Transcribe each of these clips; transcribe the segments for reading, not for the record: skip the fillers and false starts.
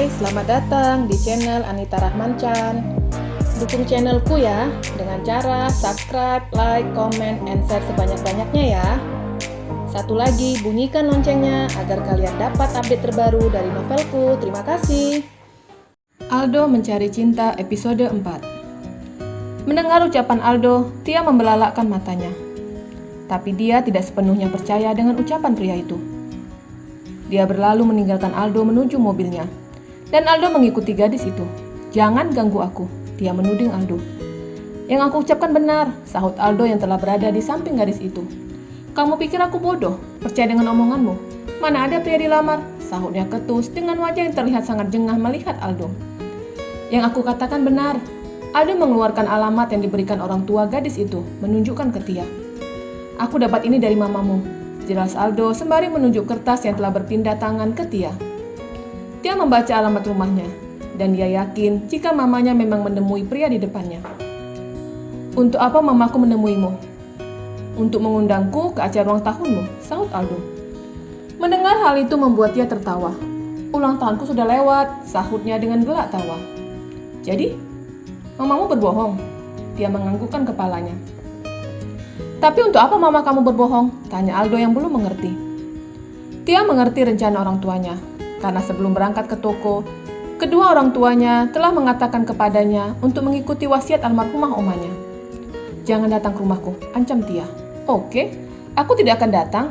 Hai, selamat datang di channel Anita Rahman Chan. Dukung channelku ya dengan cara subscribe, like, comment, and share sebanyak-banyaknya ya. Satu lagi, bunyikan loncengnya agar kalian dapat update terbaru dari novelku. Terima kasih. Aldo Mencari Cinta episode 4. Mendengar ucapan Aldo, Tia membelalakkan matanya. Tapi dia tidak sepenuhnya percaya dengan ucapan pria itu. Dia berlalu meninggalkan Aldo menuju mobilnya. Dan Aldo mengikuti gadis itu. "Jangan ganggu aku," dia menuding Aldo. "Yang aku ucapkan benar," sahut Aldo yang telah berada di samping gadis itu. "Kamu pikir aku bodoh? Percaya dengan omonganmu? Mana ada pria dilamar?" sahutnya ketus dengan wajah yang terlihat sangat jengah melihat Aldo. "Yang aku katakan benar." Aldo mengeluarkan alamat yang diberikan orang tua gadis itu, menunjukkan ke Tia. "Aku dapat ini dari mamamu," jelas Aldo sembari menunjuk kertas yang telah berpindah tangan ke Tia. Tia membaca alamat rumahnya, dan dia yakin jika mamanya memang menemui pria di depannya. "Untuk apa mamaku menemuimu?" "Untuk mengundangku ke acara ulang tahunmu," sahut Aldo. Mendengar hal itu membuat Tia tertawa. "Ulang tahunku sudah lewat," sahutnya dengan gelak tawa. "Jadi, mamamu berbohong?" Tia menganggukkan kepalanya. "Tapi untuk apa mama kamu berbohong?" tanya Aldo yang belum mengerti. Tia mengerti rencana orang tuanya, karena sebelum berangkat ke toko, kedua orang tuanya telah mengatakan kepadanya untuk mengikuti wasiat almarhumah omanya. "Jangan datang ke rumahku," ancam Tia. "Oke, aku tidak akan datang.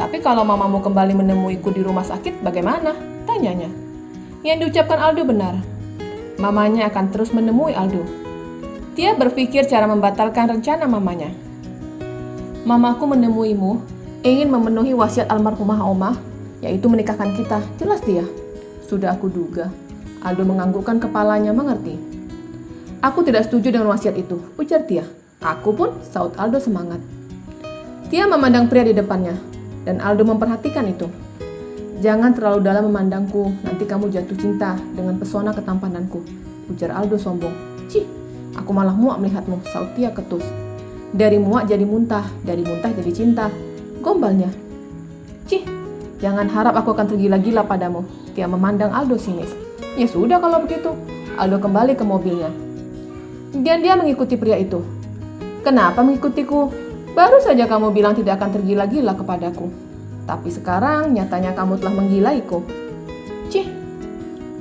Tapi kalau mamamu kembali menemuiku di rumah sakit, bagaimana?" tanyanya. Yang diucapkan Aldo benar. Mamanya akan terus menemui Aldo. Tia berpikir cara membatalkan rencana mamanya. "Mamaku menemuimu, ingin memenuhi wasiat almarhumah omah, yaitu menikahkan kita," jelas dia. "Sudah aku duga." Aldo menganggukkan kepalanya mengerti. "Aku tidak setuju dengan wasiat itu," ujar Tia. "Aku pun," sahut Aldo semangat. Tia memandang pria di depannya, dan Aldo memperhatikan itu. "Jangan terlalu dalam memandangku, nanti kamu jatuh cinta dengan pesona ketampananku," ujar Aldo sombong. "Cih, aku malah muak melihatmu," sahut Tia ketus. "Dari muak jadi muntah, dari muntah jadi cinta," gombalnya. "Cih, jangan harap aku akan tergila-gila padamu," Tia memandang Aldo sinis. "Ya sudah kalau begitu." Aldo kembali ke mobilnya. Dan dia mengikuti pria itu. "Kenapa mengikutiku? Baru saja kamu bilang tidak akan tergila-gila kepadaku. Tapi sekarang nyatanya kamu telah menggilaiku." "Cih,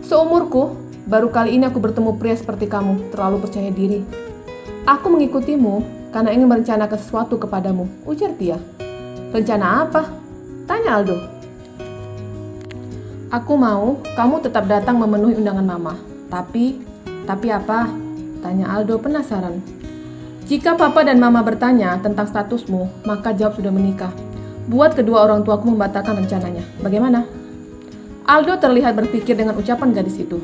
seumurku, baru kali ini aku bertemu pria seperti kamu, terlalu percaya diri." "Aku mengikutimu karena ingin merencanakan sesuatu kepadamu," ujar Tia. "Rencana apa?" tanya Aldo. "Aku mau kamu tetap datang memenuhi undangan mama. Tapi apa?" tanya Aldo penasaran. "Jika papa dan mama bertanya tentang statusmu, maka jawab sudah menikah. Buat kedua orang tuaku membatalkan rencananya. Bagaimana?" Aldo terlihat berpikir dengan ucapan gadis itu.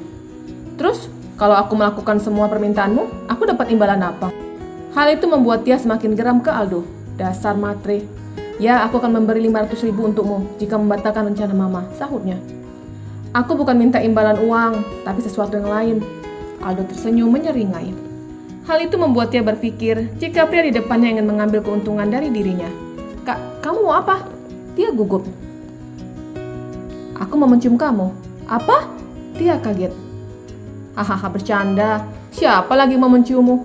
"Terus, kalau aku melakukan semua permintaanmu, aku dapat imbalan apa?" Hal itu membuat Tia semakin geram ke Aldo. "Dasar matre. Ya, aku akan memberi 500.000 untukmu jika membatalkan rencana mama," sahutnya. "Aku bukan minta imbalan uang, tapi sesuatu yang lain." Aldo tersenyum menyeringai. Hal itu membuat Tia berpikir jika pria di depannya ingin mengambil keuntungan dari dirinya. "Kak, kamu mau apa?" Tia gugup. "Aku mau mencium kamu." "Apa?" Tia kaget. "Hahaha, bercanda. Siapa lagi mau menciummu?"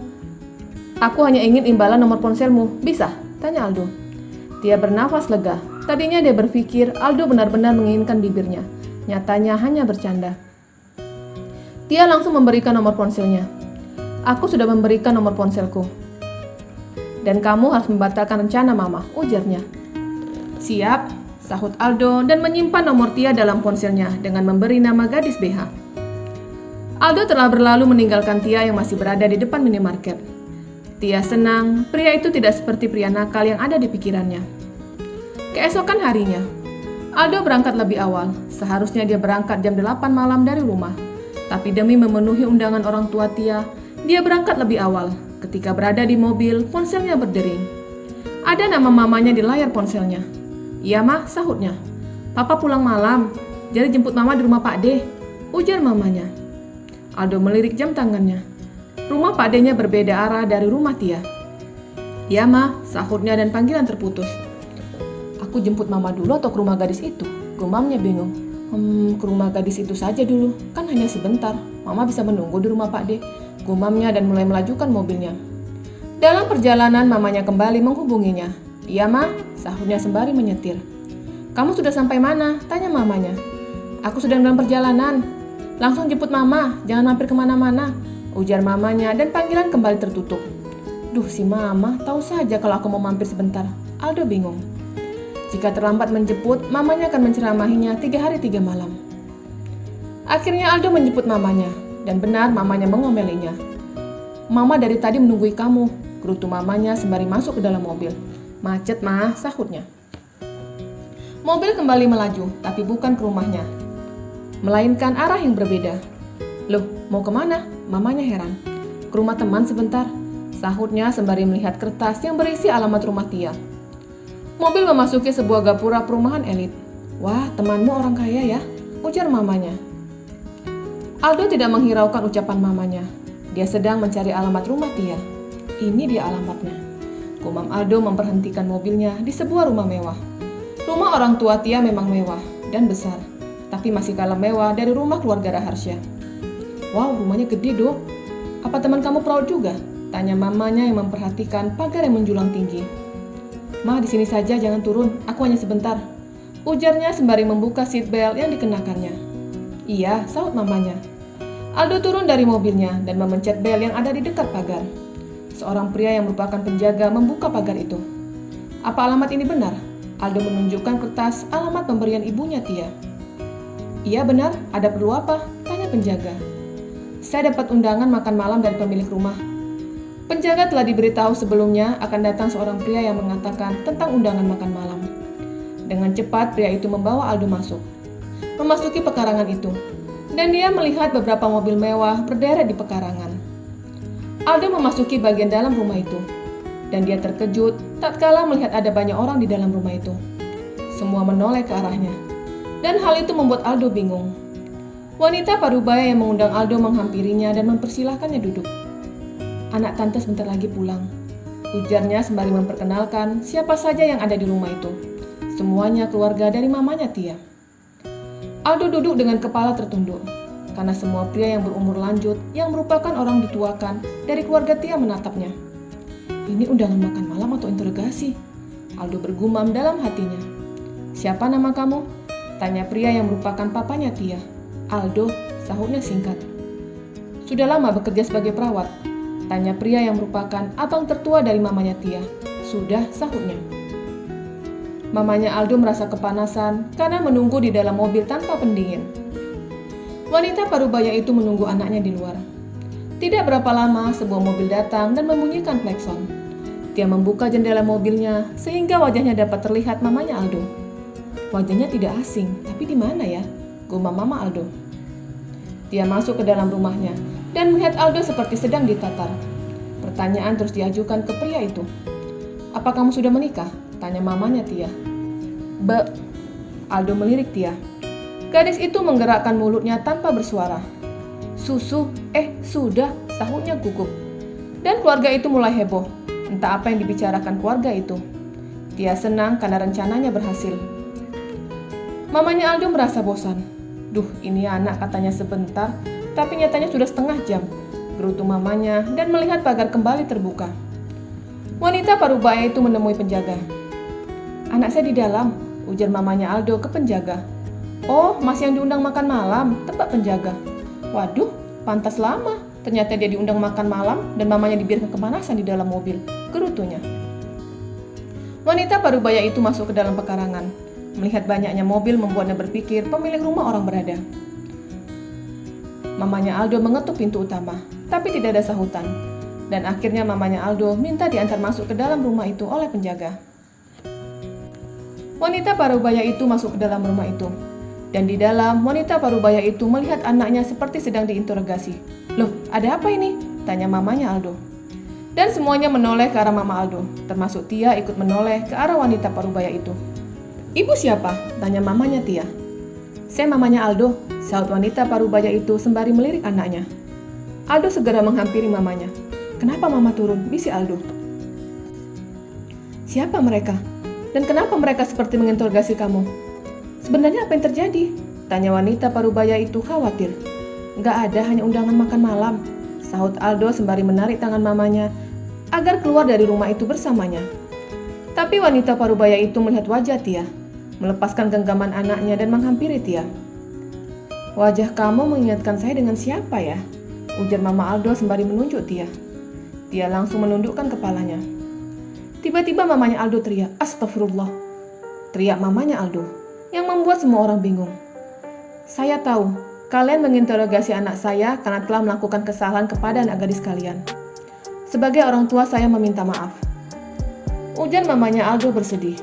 "Aku hanya ingin imbalan nomor ponselmu. Bisa?" tanya Aldo. Tia bernafas lega. Tadinya dia berpikir Aldo benar-benar menginginkan bibirnya. Nyatanya hanya bercanda. Tia langsung memberikan nomor ponselnya. "Aku sudah memberikan nomor ponselku. Dan kamu harus membatalkan rencana mama," ujarnya. "Siap," sahut Aldo dan menyimpan nomor Tia dalam ponselnya dengan memberi nama gadis BH. Aldo telah berlalu meninggalkan Tia yang masih berada di depan minimarket. Tia senang pria itu tidak seperti pria nakal yang ada di pikirannya. Keesokan harinya, Aldo berangkat lebih awal. Seharusnya dia berangkat jam 8 malam dari rumah. Tapi demi memenuhi undangan orang tua Tia, dia berangkat lebih awal. Ketika berada di mobil, ponselnya berdering. Ada nama mamanya di layar ponselnya. "Iya, Ma," sahutnya. "Papa pulang malam, jadi jemput mama di rumah Pak D," ujar mamanya. Aldo melirik jam tangannya. Rumah Pak D-nya berbeda arah dari rumah Tia. "Ya, Ma," sahutnya dan panggilan terputus. "Aku jemput mama dulu atau ke rumah gadis itu?" gumamnya bingung. Ke rumah gadis itu saja dulu, kan hanya sebentar. Mama bisa menunggu di rumah Pak D, gumamnya dan mulai melajukan mobilnya. Dalam perjalanan, mamanya kembali menghubunginya. Iya, Ma, sahutnya sembari menyetir. Kamu sudah sampai mana? Tanya mamanya. Aku sedang dalam perjalanan. Langsung jemput Mama, jangan mampir kemana-mana, ujar mamanya dan panggilan kembali tertutup. Duh, si Mama tahu saja kalau aku mau mampir sebentar. Aldo bingung. Jika terlambat menjemput, mamanya akan menceramahinya 3 hari 3 malam. Akhirnya Aldo menjemput mamanya, dan benar mamanya mengomelinya. Mama dari tadi menunggui kamu, gerutu mamanya sembari masuk ke dalam mobil. Macet, Ma, sahutnya. Mobil kembali melaju, tapi bukan ke rumahnya, melainkan arah yang berbeda. Loh, mau kemana? Mamanya heran. Ke rumah teman sebentar, sahutnya sembari melihat kertas yang berisi alamat rumah Tia. Mobil memasuki sebuah gapura perumahan elit. Wah, temanmu orang kaya ya, ujar mamanya. Aldo tidak menghiraukan ucapan mamanya. Dia sedang mencari alamat rumah Tia. Ini dia alamatnya. Gumam Aldo memberhentikan mobilnya di sebuah rumah mewah. Rumah orang tua Tia memang mewah dan besar, tapi masih kalah mewah dari rumah keluarga Raharsya. Wow, rumahnya gede, Dok. Apa teman kamu peraut juga? Tanya mamanya yang memperhatikan pagar yang menjulang tinggi. Ma, di sini saja, jangan turun. Aku hanya sebentar, ujarnya sembari membuka seat belt yang dikenakannya. Iya, sahut mamanya. Aldo turun dari mobilnya dan memencet bel yang ada di dekat pagar. Seorang pria yang merupakan penjaga membuka pagar itu. Apa alamat ini benar? Aldo menunjukkan kertas alamat pemberian ibunya Tia. Iya benar, ada perlu apa? Tanya penjaga. Saya dapat undangan makan malam dari pemilik rumah. Penjaga telah diberitahu sebelumnya akan datang seorang pria yang mengatakan tentang undangan makan malam. Dengan cepat pria itu membawa Aldo masuk. Memasuki pekarangan itu. Dan dia melihat beberapa mobil mewah berderet di pekarangan. Aldo memasuki bagian dalam rumah itu. Dan dia terkejut tatkala melihat ada banyak orang di dalam rumah itu. Semua menoleh ke arahnya. Dan hal itu membuat Aldo bingung. Wanita parubaya yang mengundang Aldo menghampirinya dan mempersilahkannya duduk. Anak tante sebentar lagi pulang, ujarnya sembari memperkenalkan siapa saja yang ada di rumah itu. Semuanya keluarga dari mamanya Tia. Aldo duduk dengan kepala tertunduk, karena semua pria yang berumur lanjut yang merupakan orang dituakan dari keluarga Tia menatapnya. Ini undangan makan malam atau interogasi? Aldo bergumam dalam hatinya. Siapa nama kamu? Tanya pria yang merupakan papanya Tia. Aldo, sahutnya singkat. Sudah lama bekerja sebagai perawat? Tanya pria yang merupakan abang tertua dari mamanya Tia. Sudah, sahutnya. Mamanya Aldo merasa kepanasan karena menunggu di dalam mobil tanpa pendingin. Wanita parubaya itu menunggu anaknya di luar. Tidak berapa lama sebuah mobil datang dan membunyikan klakson. Dia membuka jendela mobilnya sehingga wajahnya dapat terlihat mamanya Aldo. Wajahnya tidak asing, tapi di mana ya? Gumam mama Aldo. Dia masuk ke dalam rumahnya dan melihat Aldo seperti sedang ditatar. Pertanyaan terus diajukan ke pria itu. Apa kamu sudah menikah? Tanya mamanya Tia. Aldo melirik Tia. Gadis itu menggerakkan mulutnya tanpa bersuara. Susu? Sudah, sahutnya gugup. Dan keluarga itu mulai heboh. Entah apa yang dibicarakan keluarga itu. Tia senang karena rencananya berhasil. Mamanya Aldo merasa bosan. Duh, ini anak katanya sebentar, tapi nyatanya sudah setengah jam, gerutu mamanya dan melihat pagar kembali terbuka. Wanita parubaya itu menemui penjaga. Anak saya di dalam, ujar mamanya Aldo ke penjaga. Oh, masih yang diundang makan malam, tebak penjaga. Waduh, pantas lama, ternyata dia diundang makan malam dan mamanya dibiarkan kepanasan di dalam mobil, gerutunya. Wanita parubaya itu masuk ke dalam pekarangan. Melihat banyaknya mobil membuatnya berpikir pemilik rumah orang berada. Mamanya Aldo mengetuk pintu utama, tapi tidak ada sahutan. Dan akhirnya mamanya Aldo minta diantar masuk ke dalam rumah itu oleh penjaga. Wanita parubaya itu masuk ke dalam rumah itu. Dan di dalam, wanita parubaya itu melihat anaknya seperti sedang diinterogasi. Loh, ada apa ini? Tanya mamanya Aldo. Dan semuanya menoleh ke arah mama Aldo, termasuk Tia ikut menoleh ke arah wanita parubaya itu. Ibu siapa? Tanya mamanya Tia. Saya mamanya Aldo, sahut wanita parubaya itu sembari melirik anaknya. Aldo segera menghampiri mamanya. Kenapa mama turun? Bisik Aldo. Siapa mereka? Dan kenapa mereka seperti menginterogasi kamu? Sebenarnya apa yang terjadi? Tanya wanita parubaya itu khawatir. Nggak ada, hanya undangan makan malam, sahut Aldo sembari menarik tangan mamanya agar keluar dari rumah itu bersamanya. Tapi wanita parubaya itu melihat wajah Tia, melepaskan genggaman anaknya dan menghampiri Tia. Wajah kamu mengingatkan saya dengan siapa ya? Ujar Mama Aldo sembari menunjuk Tia. Tia langsung menundukkan kepalanya. Tiba-tiba mamanya Aldo teriak, "Astagfirullah!" Teriak mamanya Aldo, yang membuat semua orang bingung. Saya tahu, kalian menginterogasi anak saya karena telah melakukan kesalahan kepada anak gadis kalian. Sebagai orang tua saya meminta maaf. Ujar mamanya Aldo bersedih.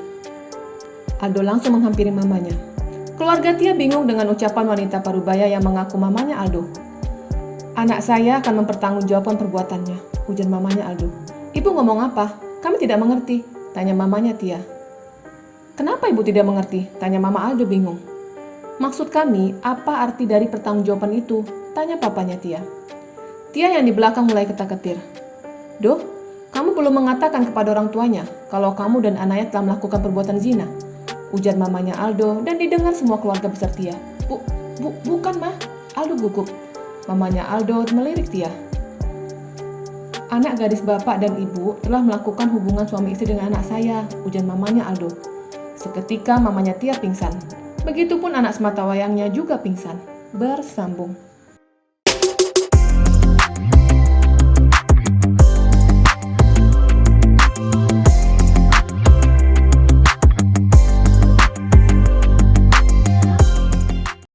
Aldo langsung menghampiri mamanya. Keluarga Tia bingung dengan ucapan wanita parubaya yang mengaku mamanya Aldo. Anak saya akan mempertanggungjawabkan perbuatannya, ujar mamanya Aldo. Ibu ngomong apa? Kami tidak mengerti, tanya mamanya Tia. Kenapa ibu tidak mengerti? Tanya mama Aldo bingung. Maksud kami, apa arti dari pertanggungjawaban itu? Tanya papanya Tia. Tia yang di belakang mulai ketar-ketir. Duh, kamu belum mengatakan kepada orang tuanya kalau kamu dan anaknya telah melakukan perbuatan zina, ujar mamanya Aldo dan didengar semua keluarga besar Tia. Bukan mah, Aldo gugup. Mamanya Aldo melirik Tia. Anak gadis bapak dan ibu telah melakukan hubungan suami istri dengan anak saya, ujar mamanya Aldo. Seketika mamanya Tia pingsan. Begitupun anak sematawayangnya juga pingsan. Bersambung.